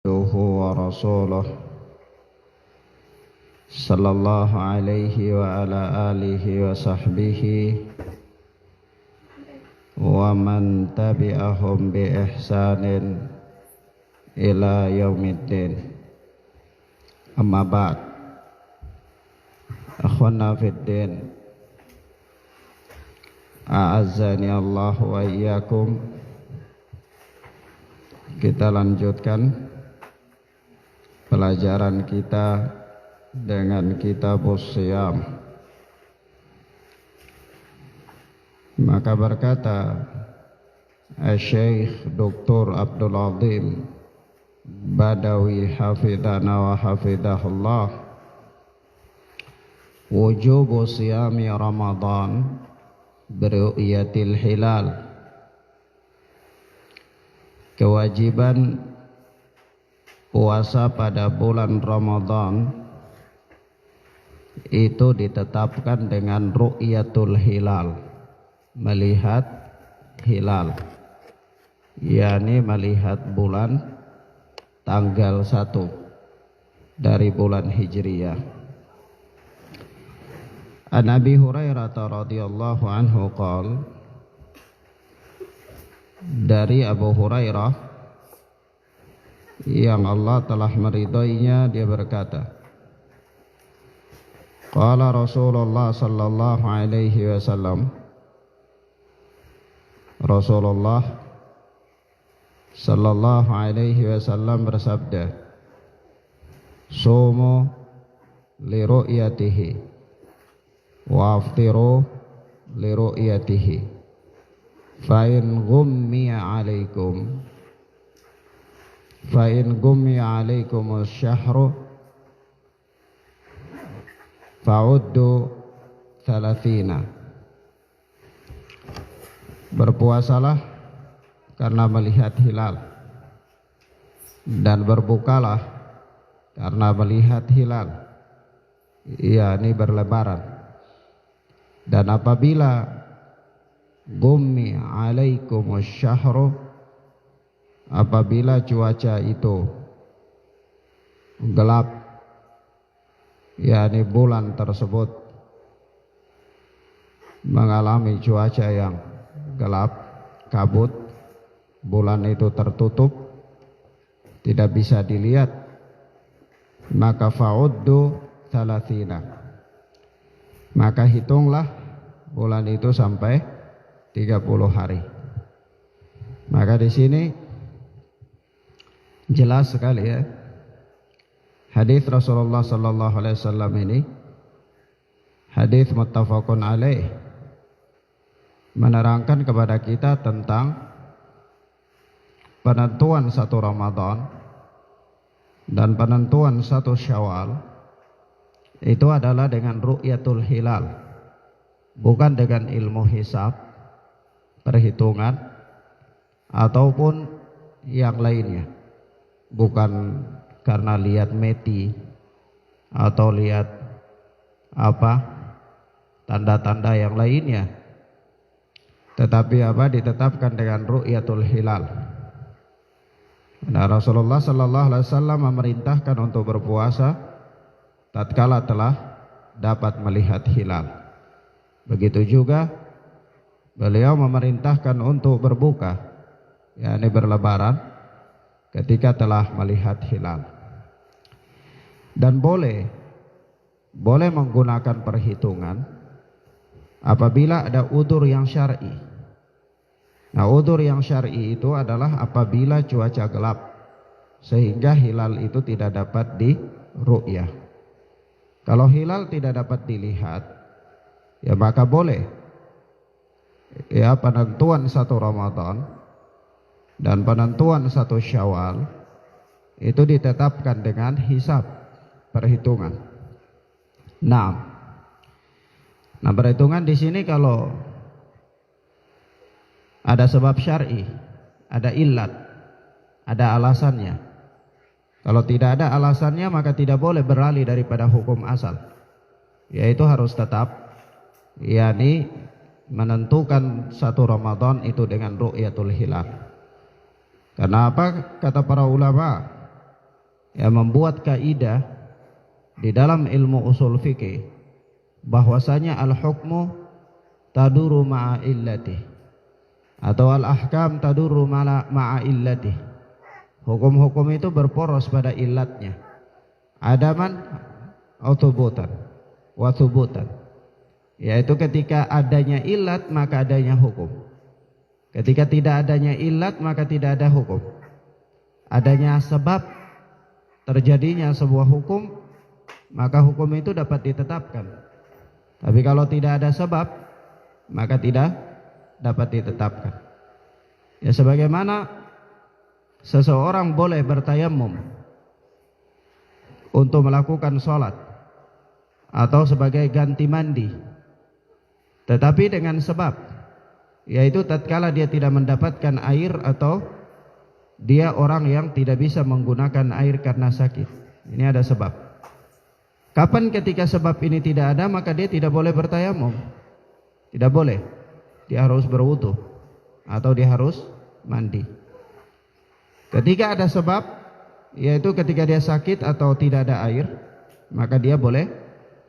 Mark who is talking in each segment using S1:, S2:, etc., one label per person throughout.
S1: ورسوله صلى الله عليه وعلى آله وصحبه ومن تبعهم بإحسان إلى يوم الدين. أما بعد، أخوانا في الدين، أعزني الله وإياكم. Kita lanjutkan pelajaran kita dengan Kitabus Shiyam. Maka berkata Syekh Dr. Abdul Azim Badawi hafidhana wa hafidhahullah, wujubu siyami Ramadan biru'yatil hilal. Kewajiban puasa pada bulan Ramadan itu ditetapkan dengan ru'yatul hilal, melihat hilal, yakni melihat bulan tanggal 1 dari bulan Hijriyah. An Abi Hurairah radhiyallahu anhu qala, dari Abu Hurairah yang Allah telah meridainya, dia berkata, qala Rasulullah sallallahu alaihi wasallam, Rasulullah sallallahu alaihi wasallam bersabda, sumu li ru'yatihi wa aftiru li ru'yatihi fa'in gummiya alaikum syahru fa'uddu 30. Berpuasalah karena melihat hilal dan berbukalah karena melihat hilal, yakni berlebaran. Dan apabila gummi alaikum syahru, apabila cuaca itu gelap, yakni bulan tersebut mengalami cuaca yang gelap, kabut, bulan itu tertutup, tidak bisa dilihat, maka fa'uddu 30, maka hitunglah bulan itu sampai 30 hari. Maka di sini jelas sekali ya, hadis Rasulullah sallallahu alaihi wasallam ini hadis muttafaqun alaih, menerangkan kepada kita tentang penentuan 1 Ramadan dan penentuan 1 Syawal itu adalah dengan ru'yatul hilal, bukan dengan ilmu hisab, perhitungan ataupun yang lainnya, bukan karena lihat meti atau lihat apa tanda-tanda yang lainnya, tetapi ditetapkan dengan ru'yatul hilal. Nah, Rasulullah sallallahu alaihi wasallam memerintahkan untuk berpuasa tatkala telah dapat melihat hilal. Begitu juga beliau memerintahkan untuk berbuka, yakni berlebaran, ketika telah melihat hilal. Dan boleh menggunakan perhitungan apabila ada udzur yang syar'i. Nah, udzur yang syar'i itu adalah apabila cuaca gelap sehingga hilal itu tidak dapat diru'yah. Kalau hilal tidak dapat dilihat, ya maka boleh ya penentuan 1 Ramadan dan penentuan 1 Syawal itu ditetapkan dengan hisab, perhitungan. Nah, perhitungan di sini kalau ada sebab syar'i, ada illat, ada alasannya. Kalau tidak ada alasannya maka tidak boleh beralih daripada hukum asal, yaitu harus tetap, yakni menentukan 1 Ramadan itu dengan ru'yatul hilal. Karena apa? Kata para ulama, ya membuat kaidah di dalam ilmu usul fikih bahwasanya al-hukmu taduru ma'a illati atau al-ahkam taduru ma'a illati. Hukum-hukum itu berporos pada illatnya. Adaman atau thubutan wa thubutan. Yaitu ketika adanya illat maka adanya hukum. Ketika tidak adanya illat maka tidak ada hukum. Adanya sebab terjadinya sebuah hukum, maka hukum itu dapat ditetapkan. Tapi kalau tidak ada sebab, maka tidak dapat ditetapkan. Ya, sebagaimana seseorang boleh bertayamum untuk melakukan sholat atau sebagai ganti mandi, tetapi dengan sebab, yaitu tatkala dia tidak mendapatkan air atau dia orang yang tidak bisa menggunakan air karena sakit. Ini ada sebab. Kapan ketika sebab ini tidak ada, maka dia tidak boleh bertayamum. Tidak boleh. Dia harus berwudu atau dia harus mandi. Ketika ada sebab, yaitu ketika dia sakit atau tidak ada air, maka dia boleh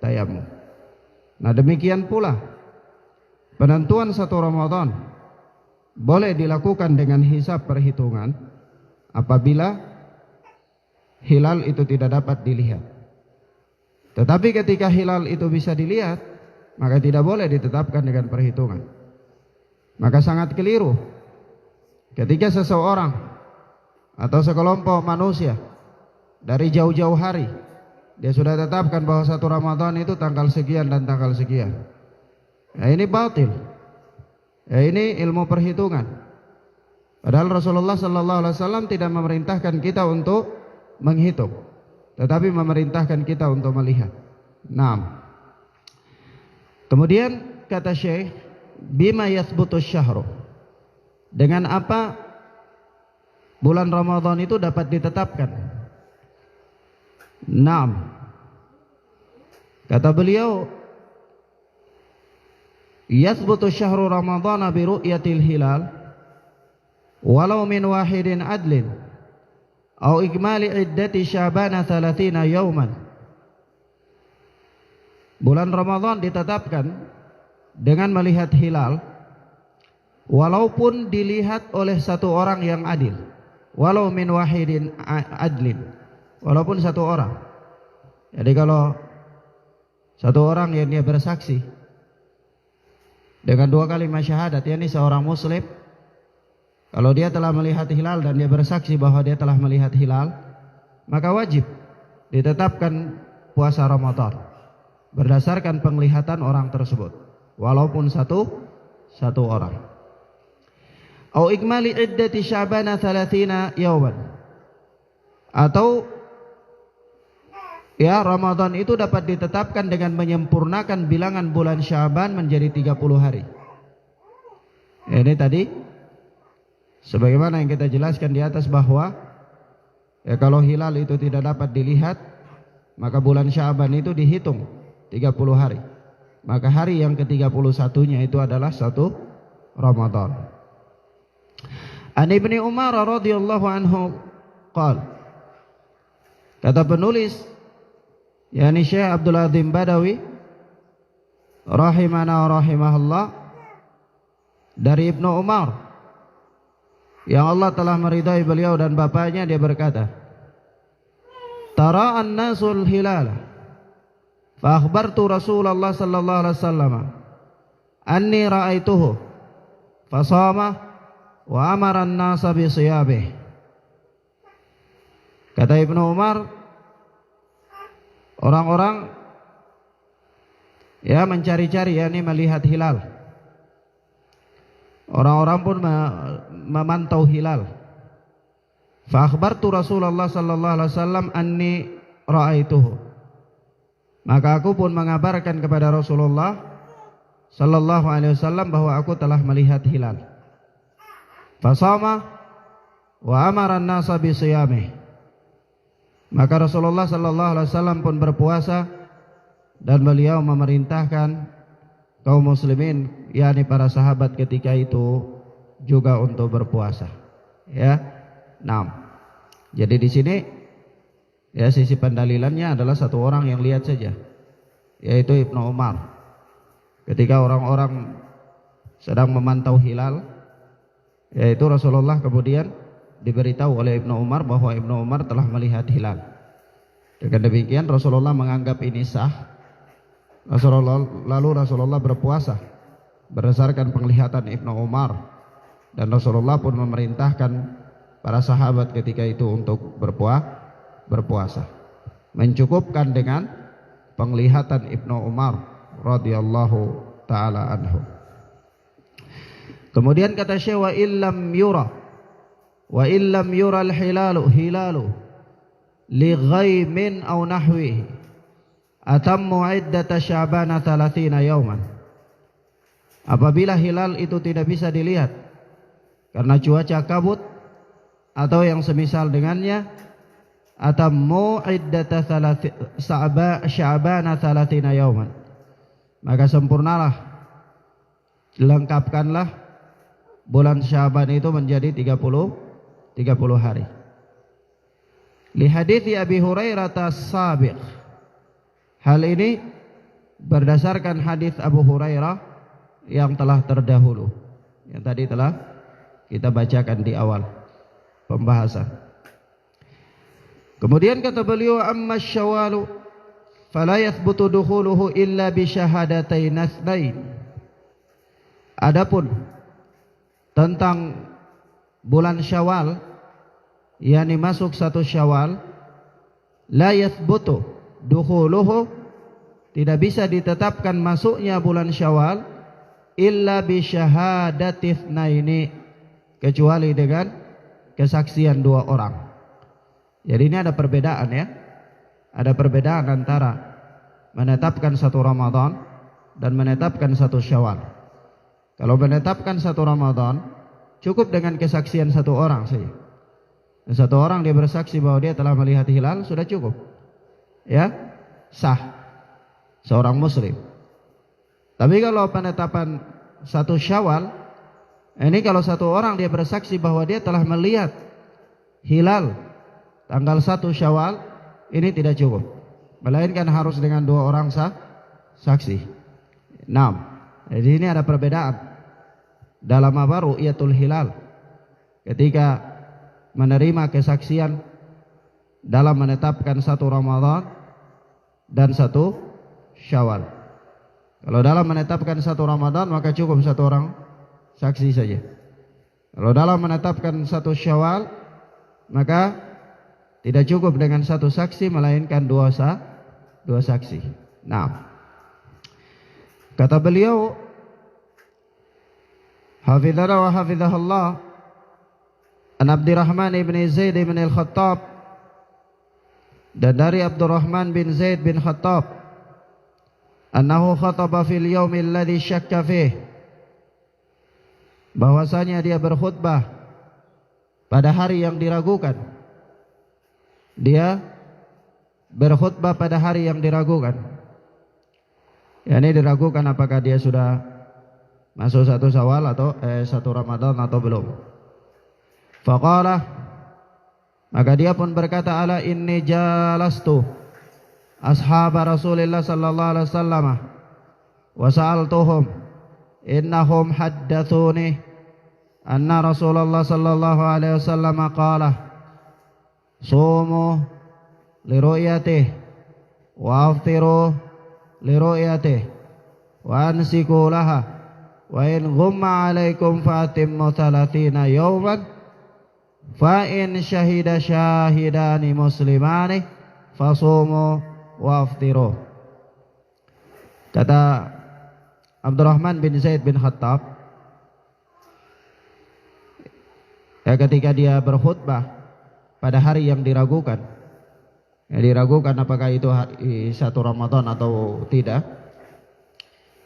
S1: tayamum. Nah, demikian pula penentuan satu Ramadan boleh dilakukan dengan hisab perhitungan apabila hilal itu tidak dapat dilihat. Tetapi ketika hilal itu bisa dilihat, maka tidak boleh ditetapkan dengan perhitungan. Maka sangat keliru ketika seseorang atau sekelompok manusia dari jauh-jauh hari dia sudah tetapkan bahwa satu Ramadan itu tanggal sekian dan tanggal sekian. Ya, ini batil. Ya, ini ilmu perhitungan. Padahal Rasulullah sallallahu alaihi wasallam tidak memerintahkan kita untuk menghitung, tetapi memerintahkan kita untuk melihat. Naam. Kemudian kata Syekh, bima yathbutu syahru. Dengan apa bulan Ramadan itu dapat ditetapkan? Naam. Kata beliau, yathbutu syahru Ramadhana bi ru'yatil hilal walau min wahidin adlin au ikmali iddati Sya'ban 30 yauman. Bulan Ramadan ditetapkan dengan melihat hilal walaupun dilihat oleh satu orang yang adil, walau min wahidin adlin, walaupun satu orang. Jadi kalau satu orang yang dia bersaksi dengan 2 kalimat syahadat, yakni seorang muslim, kalau dia telah melihat hilal dan dia bersaksi bahwa dia telah melihat hilal, maka wajib ditetapkan puasa Ramadan berdasarkan penglihatan orang tersebut, walaupun satu orang. Au ikmali iddati Sya'ban 30 yauman. Atau ya, Ramadan itu dapat ditetapkan dengan menyempurnakan bilangan bulan Sya'ban menjadi 30 hari. Ini tadi sebagaimana yang kita jelaskan di atas bahwa ya, kalau hilal itu tidak dapat dilihat, maka bulan Sya'ban itu dihitung 30 hari. Maka hari yang ke-31-nya itu adalah 1 Ramadan. An Ibnu Umar radhiyallahu anhu qala, kata penulis yakni Syekh Abdul Azim Badawi rahimana wa rahimahullah, dari Ibnu Umar yang Allah telah meridai beliau dan bapaknya, dia berkata, tara an-nasul hilala fa akhbartu Rasulullah sallallahu alaihi wasallam anni ra'aituhu fa shama wa amara an-nasa bi siyabih. Kata Ibnu Umar, orang-orang ya mencari-cari, yakni melihat hilal. Orang-orang pun memantau hilal. Fa akhbartu Rasulullah sallallahu alaihi wasallam anni ra'aituhu. Maka aku pun mengabarkan kepada Rasulullah sallallahu alaihi wasallam bahwa aku telah melihat hilal. Fa shama wa amara an-nasa bi siyamih. Maka Rasulullah sallallahu alaihi wasallam pun berpuasa dan beliau memerintahkan kaum muslimin, yakni para sahabat ketika itu juga untuk berpuasa. Ya. Nah, jadi di sini Ya, sisi pendalilannya adalah satu orang yang lihat saja, yaitu Ibnu Umar. Ketika orang-orang sedang memantau hilal, yaitu Rasulullah kemudian diberitahu oleh Ibnu Umar bahwa Ibnu Umar telah melihat hilal. Dengan demikian Rasulullah menganggap ini sah. Lalu Rasulullah berpuasa berdasarkan penglihatan Ibnu Umar, dan Rasulullah pun memerintahkan para sahabat ketika itu untuk berpuasa. Mencukupkan dengan penglihatan Ibnu Umar radhiyallahu taala anhu. Kemudian kata Syekh, wa illam yura al-hilalu li ghaimin aw nahwihi atammu iddata sya'bana 30 yawman. Apabila hilal itu tidak bisa dilihat karena cuaca kabut atau yang semisal dengannya, atammu iddata sya'bana 30 yawman, maka sempurnalah, lengkapkanlah bulan Sya'ban itu menjadi 30 hari. Li hadithi Abi Hurairah as-sabiq. Hal ini berdasarkan hadis Abu Hurairah yang telah terdahulu, yang tadi telah kita bacakan di awal pembahasan. Kemudian kata beliau, amma syawalu fala yathbutu dukhuluhu illa bi syahadatain natsnain. Adapun tentang bulan Syawal, yakni masuk 1 Syawal, la yathbutu dukhuluhu, tidak bisa ditetapkan masuknya bulan Syawal illa bi syahadati itsnaini, kecuali dengan kesaksian 2 orang. Jadi ini ada perbedaan ya. Ada perbedaan antara menetapkan 1 Ramadan dan menetapkan 1 Syawal. Kalau menetapkan 1 Ramadan cukup dengan kesaksian 1 orang saja. 1 orang dia bersaksi bahwa dia telah melihat hilal, sudah cukup. Ya, sah seorang muslim. Tapi kalau penetapan 1 Syawal, ini kalau 1 orang dia bersaksi bahwa dia telah melihat hilal tanggal 1 Syawal, ini tidak cukup, melainkan harus dengan 2 orang saksi. Jadi ini ada perbedaan dalam apa ru'yatul hilal, ketika menerima kesaksian dalam menetapkan 1 Ramadan dan 1 Syawal. Kalau dalam menetapkan 1 Ramadan maka cukup 1 orang saksi saja. Kalau dalam menetapkan 1 Syawal maka tidak cukup dengan 1 saksi, melainkan 2 saksi. Kata beliau, hafidhana wa hafidhahullah, an Abdurrahman ibn Zaid ibn al-Khattab, dan dari Abdurrahman bin Zaid bin Khattab, annahu khataba fil yaumil ladzi syakka fih, bahwasanya dia berkhutbah pada hari yang diragukan. Dia berkhutbah pada hari yang diragukan. Ini diragukan apakah dia sudah masuk 1 Syawal atau 1 Ramadan atau belum. Faqala, maka dia pun berkata, ala inni jalastu ashab Rasulillah sallallahu alaihi wasallam wa sa'altuhum innahum haddatsuni anna Rasulullah sallallahu alaihi wasallam qala sumu liru'yatihi wa aftiru liru'yatihi wa ansiku laha wa in ghumma alaikum fatimmu 30 yawman fa in syahida syahidani muslimani fasumu wa aftiru. Kata Abdurrahman bin Zaid bin Khattab, ketika dia berkhutbah pada hari yang diragukan, diragukan apakah itu hari 1 Ramadan atau tidak,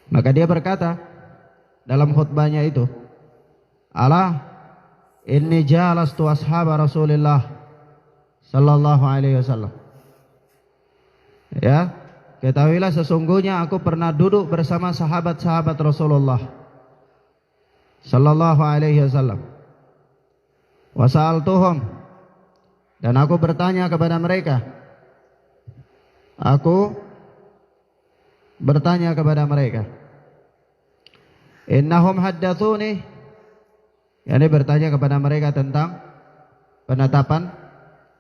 S1: maka dia berkata dalam khutbahnya itu, ala inni jalastu ashab Rasulillah sallallahu alaihi wasallam. Ya, ketahuilah sesungguhnya aku pernah duduk bersama sahabat-sahabat Rasulullah sallallahu alaihi wasallam. Wa sa'altuhum, dan aku bertanya kepada mereka, Aku bertanya kepada mereka. Innahum haddatsuni, yakni bertanya kepada mereka tentang penetapan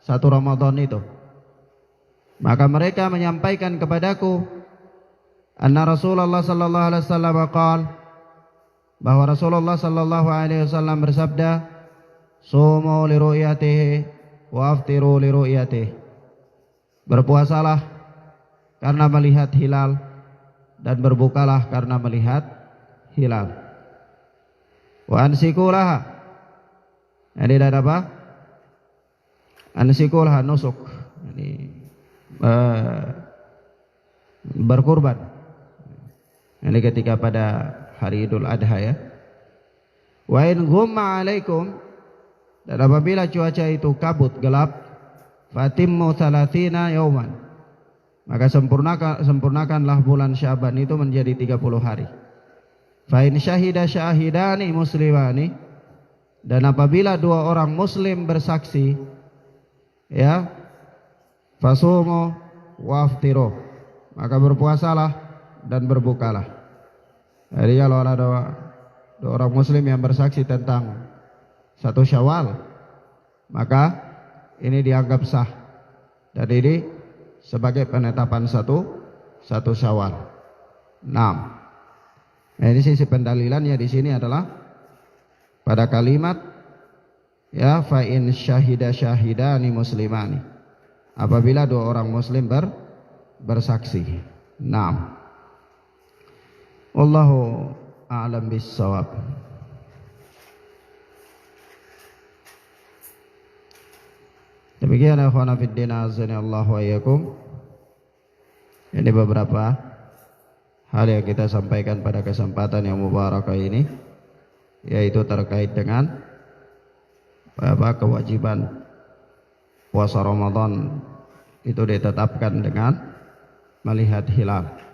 S1: 1 Ramadan itu. Maka mereka menyampaikan kepadaku anna Rasulullah sallallahu alaihi wasallam qala, bahwa Rasulullah sallallahu alaihi wasallam bersabda, sumu li ru'yatihi wa aftiru li ru'yatihi. Berpuasalah karena melihat hilal dan berbukalah karena melihat hilal. Wa ansikulaha, ini ada apa? Ansikulaha nusuk, ini berkurban. Ini ketika pada hari Idul Adha ya. Wa in ghumma alaikum, dan apabila cuaca itu kabut gelap, fatimmu 30 yauman, maka sempurnakanlah bulan Syaban itu menjadi 30 hari. Fa in syahida syahidani muslimani, dan apabila 2 orang muslim bersaksi ya, fasumu waftiru, maka berpuasalah dan berbukalah. Jadi kalau ada dua orang muslim yang bersaksi tentang 1 Syawal, maka ini dianggap sah, dan ini sebagai penetapan 1 Syawal. 6. Nah, ini sisi pendalilannya di sini adalah pada kalimat ya, fa in syahida syahidani muslimani, apabila 2 orang muslim bersaksi. 6. Wallahu a'lam bis-shawab. Demikian ya ikhwana fid din, azani Allah wa iyyakum. Ini beberapa hal yang kita sampaikan pada kesempatan yang mubarakah ini, yaitu terkait dengan kewajiban puasa Ramadan itu ditetapkan dengan melihat hilal.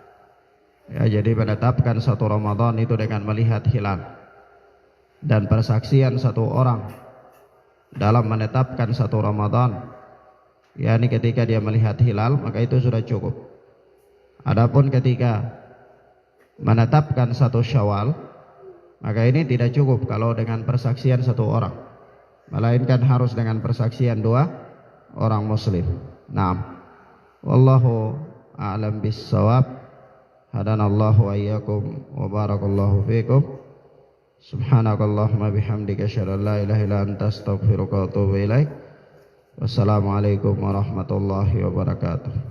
S1: Ya, jadi menetapkan 1 Ramadan itu dengan melihat hilal, dan persaksian 1 orang dalam menetapkan 1 Ramadan, yakni ketika dia melihat hilal, maka itu sudah cukup. Adapun ketika menetapkan 1 Syawal, maka ini tidak cukup kalau dengan persaksian 1 orang, melainkan harus dengan persaksian 2 orang muslim. Naam. Wallahu a'lam bis-shawab. Hadanallahu wa iyyakum wa barakallahu fiikum. Subhanakallahumma bihamdika asyhadu an la ilaha illa anta astaghfiruka wa atubu ilaik. Wassalamualaikum warahmatullahi wabarakatuh.